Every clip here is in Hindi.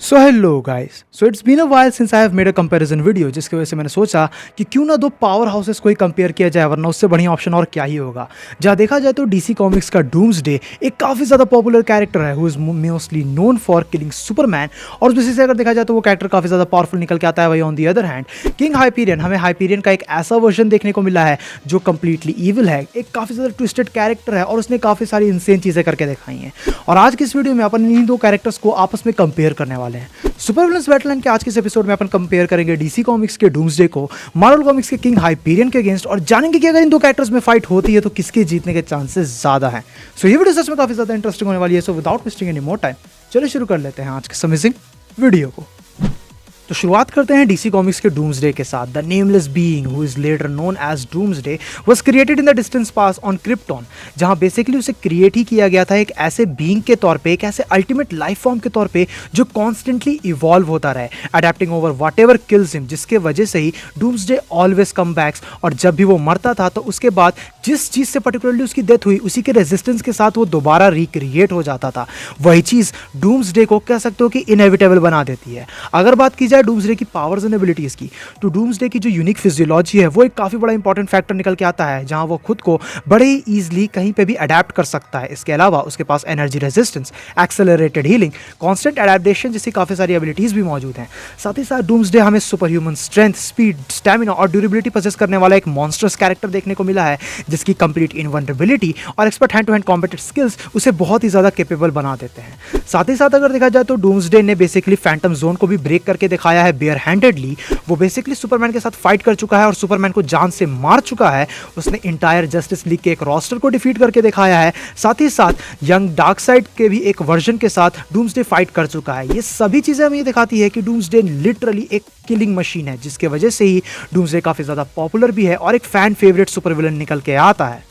So hello guys, so it's been a while since I have made a comparison video, जिसकी वजह से मैंने सोचा कि क्यों ना दो पावर हाउसेस को ही कंपेयर किया जाए, वरना उससे बढ़िया ऑप्शन और क्या ही होगा। जहाँ देखा जाए तो डीसी कॉमिक्स का डूम्सडे एक काफ़ी ज़्यादा पॉपुलर कैरेक्टर है who is mostly known for killing Superman, और उस वजह से अगर देखा जाए तो वो कैरेक्टर काफ़ी ज़्यादा पावरफुल निकल के आता है। वही on the other hand king Hyperion, हमें हाइपीरियन का एक ऐसा वर्जन देखने को मिला है जो कम्प्लीटली ईविल है, एक काफ़ी ज़्यादा ट्विस्टेड कैरेक्टर है और उसने काफ़ी सारी इंसेन चीज़ें करके दिखाई हैं। और आज की इस वीडियो में अपन इन दो कैरेक्टर्स को आपस में कंपेयर करने वाले हैं। सुपर विलन्स बैटललाइन के आज के इस एपिसोड में अपन कंपेयर करेंगे डीसी कॉमिक्स के डूम्सडे को मार्वल कॉमिक्स के किंग हाइपीरियन के अगेंस्ट, और जानेंगे कि अगर इन दो कैरेक्टर्स में फाइट होती है तो किसके जीतने के चांसेस ज्यादा हैं। सो ये वीडियो सच में काफी ज्यादा इंटरेस्टिंग होने वाली है। So without wasting any more time, चलिए शुरू कर लेते हैं आज के अमेजिंग वीडियो को। तो शुरुआत करते हैं डीसी कॉमिक्स के डूम्सडे के साथ। The nameless being who is later known as doomsday was created in the distance past on Krypton, जहां बेसिकली उसे क्रिएट ही किया गया था एक ऐसे बीइंग के तौर पे, एक ऐसे अल्टीमेट लाइफ फॉर्म के तौर पे जो कॉन्स्टेंटली इवॉल्व होता रहे, adapting over what ever kills him, जिसके वजह से ही डूम्सडे ऑलवेज कम बैक्स। और जब भी वो मरता था तो उसके बाद जिस चीज़ से पर्टिकुलरली उसकी डेथ हुई, उसी के रेजिस्टेंस के साथ वो दोबारा रिक्रिएट हो जाता था। वही चीज़ डूम्सडे को कह सकते हो कि इनएविटेबल बना देती है। अगर बात की जाए डूम्सडे की पावर्स एंड एबिलिटीज की, तो डूम्सडे की जो यूनिक फिजियोलॉजी है वो एक काफ़ी बड़ा इंपॉर्टेंट फैक्टर निकल के आता है, जहां वो खुद को बड़े ही ईजिली कहीं पे भी अडेप्ट कर सकता है। इसके अलावा उसके पास energy resistance, accelerated healing, constant adaptation जैसी काफ़ी सारी एबिलिटीज भी मौजूद हैं। साथ ही साथ डूम्सडे हमें super human strength, speed, stamina और ड्यूरेबिलिटी पोजेस करने वाला एक मॉन्स्टर्स कैरेक्टर देखने को मिला है, जिसकी कंप्लीट इनवल्नरेबिलिटी और expert hand to hand combat skills उसे बहुत ही ज़्यादा कैपेबल बना देते हैं। साथ ही साथ अगर देखा जाए तो डूम्सडे ने बेसिकली फैंटम जोन को भी ब्रेक करके दिखाया है बेयर हैंडेडली। वो बेसिकली सुपरमैन के साथ फाइट कर चुका है और सुपरमैन को जान से मार चुका है। उसने इंटायर जस्टिस लीग के एक रोस्टर को डिफीट करके दिखाया है। साथ ही साथ यंग डार्कसाइड के भी एक वर्जन के साथ डूम्सडे फाइट कर चुका है। ये सभी चीज़ें हमें ये दिखाती है कि डूम्सडे लिटरली एक किलिंग मशीन है, जिसके वजह से ही डूम्सडे काफ़ी ज़्यादा पॉपुलर भी है और एक फैन फेवरेट सुपर विलन निकल के आता है।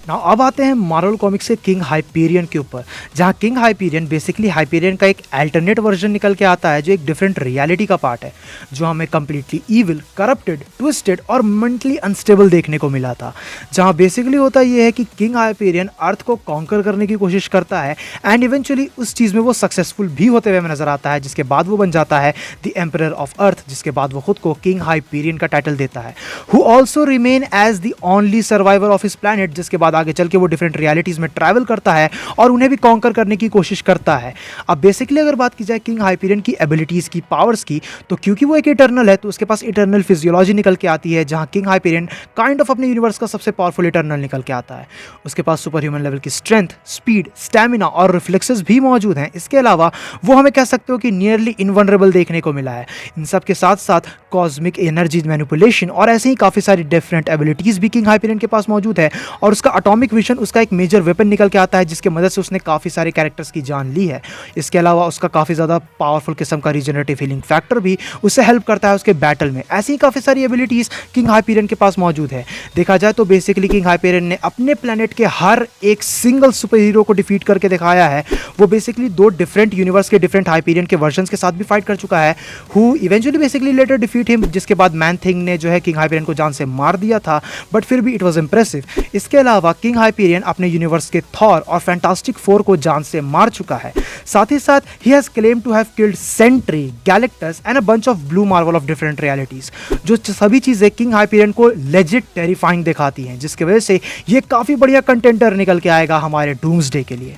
नाउ अब आते हैं मार्वल कॉमिक्स के किंग हाइपीरियन के ऊपर, जहां किंग हाइपीरियन बेसिकली हाइपीरियन का एक अल्टरनेट वर्जन निकल के आता है, जो एक डिफरेंट रियलिटी का पार्ट है, जो हमें कंप्लीटली ईविल, करप्टेड, ट्विस्टेड और मेंटली अनस्टेबल देखने को मिला था। जहां बेसिकली होता यह है कि किंग हाइपीरियन अर्थ को कॉन्कर करने की कोशिश करता है एंड इवेंचुअली उस चीज़ में वो सक्सेसफुल भी होते हुए नजर आता है, जिसके बाद वो बन जाता है द एम्परर ऑफ अर्थ, जिसके बाद वो खुद को किंग हाइपीरियन का टाइटल देता है, who also remain as the only survivor of his planet. जिसके बाद आगे चल के वो डिफरेंट रियलिटीज़ में ट्रैवल करता है और उन्हें भी कॉन्कर करने की कोशिश करता है। अब बेसिकली अगर बात की जाए किंग हाइपीरियन की एबिलिटीज़ की, पावर्स की, तो क्योंकि वो एक इटर्नल है तो उसके पास इटर्नल फिजियोलॉजी निकल के आती है, जहां किंग हाइपीरियन काइंड ऑफ अपने यूनिवर्स का सबसे पावरफुल इटर्नल निकल के आता है। उसके पास सुपर ह्यूमन लेवल की स्ट्रेंथ, स्पीड, स्टैमिना और रिफ्लेक्सेस भी मौजूद हैं। इसके अलावा वो हमें कह सकते हो कि नियरली इनवनरेबल देखने को मिला है। इन सब के साथ साथ कॉस्मिक एनर्जी मैनिपुलेशन और ऐसे ही काफ़ी सारी डिफरेंट एबिलिटीज़ भी किंग हाइपीरियन के पास मौजूद है। और उसका एटॉमिक विजन उसका एक मेजर वेपन निकल के आता है, जिसके मदद से उसने काफ़ी सारे कैरेक्टर्स की जान ली है। इसके अलावा उसका काफ़ी ज़्यादा पावरफुल किस्म का रीजनरेटिव हीलिंग फैक्टर भी उससे हेल्प करता है उसके बैटल में। ऐसी ही काफ़ी सारी एबिलिटीज़ किंग हाइपीरियन के पास मौजूद है। देखा जाए तो बेसिकली किंग हाइपीरियन ने अपने प्लेनेट के हर एक सिंगल सुपर हीरो को डिफीट करके दिखाया है। वो बेसिकली दो डिफरेंट यूनिवर्स के डिफरेंट हाइपीरियन के वर्जन्स के साथ भी फाइट कर चुका है, who eventually basically later defeat him, जिसके बाद मैन थिंग ने जो है किंग हाइपीरियन को जान से मार दिया था, बट फिर भी इट वॉज इंप्रेसिव। इसके अलावा किंग हाइपीरियन अपने यूनिवर्स के थॉर और फैंटास्टिक फोर को जान से मार चुका है। साथ ही साथ ही has claim to have killed Sentry, Galactus and a bunch of blue marvel of different realities, जो सभी चीजें किंग हाइपीरियन को लेजिट टेरिफाइंग दिखाती हैं, जिसकी वजह से ये काफी बढ़िया कंटेंटर निकल के आएगा हमारे डूम्सडे के लिए।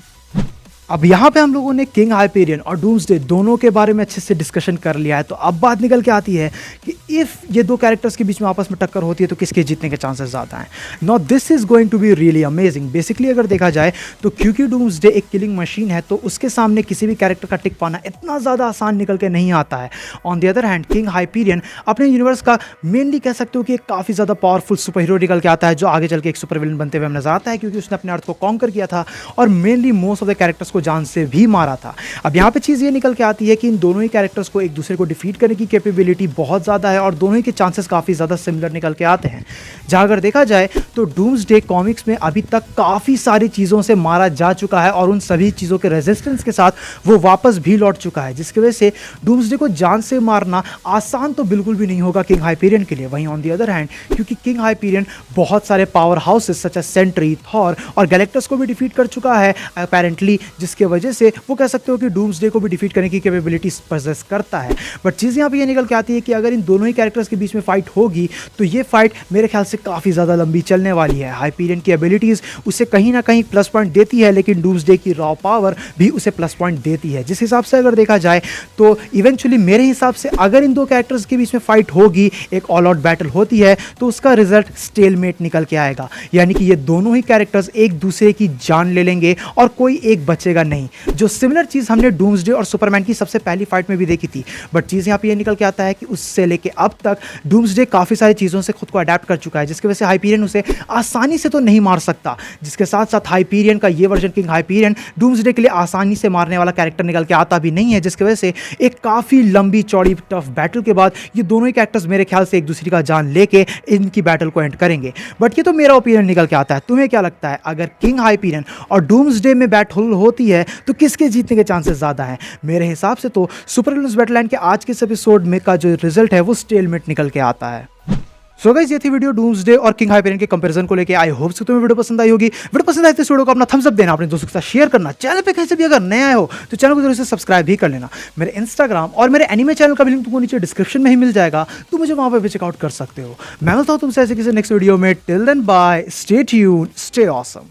अब यहाँ पे हम लोगों ने किंग हाइपीरियन और डूम्सडे दोनों के बारे में अच्छे से डिस्कशन कर लिया है। तो अब बात निकल के आती है कि इफ़ ये दो कैरेक्टर्स के बीच में आपस में टक्कर होती है तो किसके जीतने के चांसेस ज़्यादा हैं। Now this is going to be really amazing. Basically अगर देखा जाए तो क्योंकि डूम्सडे एक किलिंग मशीन है, तो उसके सामने किसी भी कैरेक्टर का टिक पाना इतना ज़्यादा आसान निकल के नहीं आता है। On the other hand king Hyperion अपने यूनिवर्स का मेनली कह सकते हो कि एक काफ़ी ज़्यादा पावरफुल सुपर हीरो निकल के आता है, जो आगे चल के एक सुपर विलन बनते हुए नजर आता है, क्योंकि उसने अपने अर्थ को कॉन्कर किया था और mainly most of the characters को जान से भी मारा था। अब यहाँ पे चीज़ ये निकल के आती है कि इन दोनों ही कैरेक्टर्स को एक दूसरे को डिफीट करने की कैपेबिलिटी बहुत ज़्यादा है और दोनों ही के चांसेस काफ़ी ज़्यादा सिमिलर निकल के आते हैं। जहाँ अगर देखा जाए तो डूम्सडे कॉमिक्स में अभी तक काफ़ी सारी चीज़ों से मारा जा चुका है और उन सभी चीज़ों के रेजिस्टेंस के साथ वो वापस भी लौट चुका है, जिसकी वजह से डूम्सडे को जान से मारना आसान तो बिल्कुल भी नहीं होगा किंग हाइपीरियन के लिए। वहीं ऑन दी अदर हैंड क्योंकि किंग हाइपीरियन बहुत सारे power houses such as Sentry, Thor और गैलेक्टस को भी डिफीट कर चुका है अपेरेंटली, जिसके वजह से वो कह सकते हो कि डूम्सडे को भी डिफीट करने की कैपेबिलिटी पजेस करता है। बट चीज़ यहाँ पे ये निकल के आती है कि अगर इन दोनों ही कैरेक्टर्स के बीच में फाइट होगी तो ये फाइट मेरे ख्याल से काफ़ी ज़्यादा लंबी चलने वाली है। हाइपीरियन की एबिलिटीज़ उसे कहीं ना कहीं प्लस पॉइंट देती है, लेकिन डूम्सडे की रॉ पावर भी उसे प्लस पॉइंट देती है। जिस हिसाब से अगर देखा जाए तो इवेंचुअली मेरे हिसाब से अगर इन दो कैरेक्टर्स के बीच में फाइट होगी, एक ऑल आउट बैटल होती है, तो उसका रिजल्ट स्टेलमेट निकल के आएगा। यानी कि ये दोनों ही कैरेक्टर्स एक दूसरे की जान ले लेंगे और कोई एक बचेगा नहीं। जो सिमिलर चीज़ हमने डूम्सडे और सुपरमैन की सबसे पहली फाइट में भी देखी थी। बट चीज़ यहाँ पे ये निकल के आता है कि उससे लेके अब तक डूम्सडे काफ़ी सारी चीज़ों से खुद को अडेप्ट कर चुका है, जिसकी वजह से हाइपीरियन उसे आसानी से तो नहीं मार सकता। जिसके साथ साथ हाइपीरियन का ये वर्जन किंग हाइपीरियन डूम्सडे के लिए आसानी से मारने वाला कैरेक्टर निकल के आता भी नहीं है, जिसकी वजह से एक काफ़ी लंबी चौड़ी टफ बैटल के बाद ये दोनों ही कैरेक्टर्स मेरे ख्याल से एक दूसरे का जान लेके इनकी बैटल को एंड करेंगे। बट ये तो मेरा ओपिनियन निकल के आता है। तुम्हें क्या लगता है, अगर किंग हाइपीरियन और डूम्सडे में बैटल होती है तो किसके जीतने के चांसेस ज़्यादा हैं? मेरे हिसाब से तो सुपर विलन्स बैटललाइन के आज के इस एपिसोड में का जो रिजल्ट है वो स्टेलमेट निकल के आता है। सो गाइस, ये थी वीडियो डूम्सडे और किंग हाइपीरियन के कंपैरिजन को लेके। आई होप कि तुम्हें वीडियो पसंद आई होगी। वीडियो पसंद आई तो इस वीडियो को अपना थम्स अप देना, अपने दोस्तों के साथ शेयर करना। चैनल पे कहीं से भी अगर नया आए हो तो चैनल को जरूर से सब्सक्राइब भी कर लेना। मेरे इंस्टाग्राम और मेरे एनिमे चैनल का भी लिंक तुमको नीचे डिस्क्रिप्शन में ही मिल जाएगा, तो मुझे वहां पर भी चेकआउट कर सकते हो। मैं मिलता हूं तुमसे ऐसे किसी नेक्स्ट वीडियो में। Till then bye, stay tuned, stay awesome.